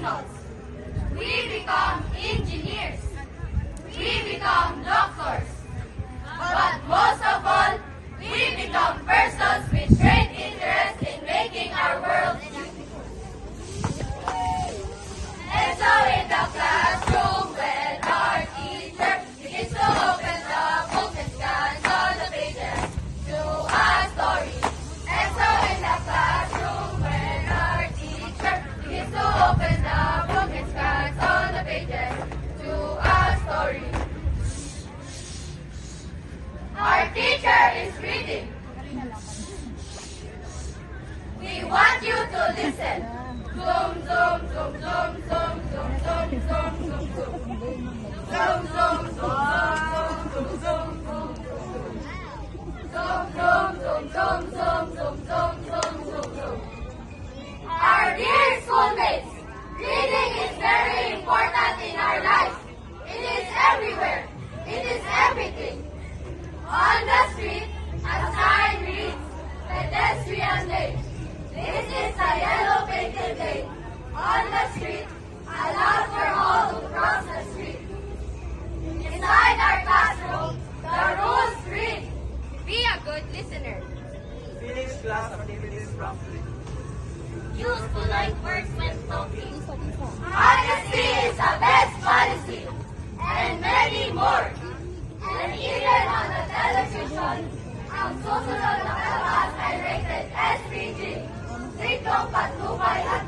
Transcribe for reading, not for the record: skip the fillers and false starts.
astronauts. We become engineers. We become doctors. But most of all, we become persons with great interest in making our world beautiful. And so in the classroom, when our teacher begins to open the book and scans all the pages to a story. And so in the classroom, when our teacher begins to open the book and scans all the pages to a story. Our teacher is reading. We want you to listen. Zoom, zoom, zoom, zoom, zoom, zoom, zoom, zoom, zoom, zoom. Zoom, zoom, zoom, zoom, zoom, zoom, zoom. Zoom, zoom, zoom, zoom, zoom, zoom, zoom, zoom, zoom, zoom. Our dear schoolmates, reading is very important in our lives. It is everywhere. It is everything. On the street, a sign reads, pedestrian lane. This is the yellow painted lane. On the street, allow for all to cross the street. Inside our classroom, the rules read, be a good listener. Finish class activities promptly. Use polite words when talking. Honesty is the best policy. And many more. And even on the television, ang susunod na palabas ay rated SPG. Sitong patnubay at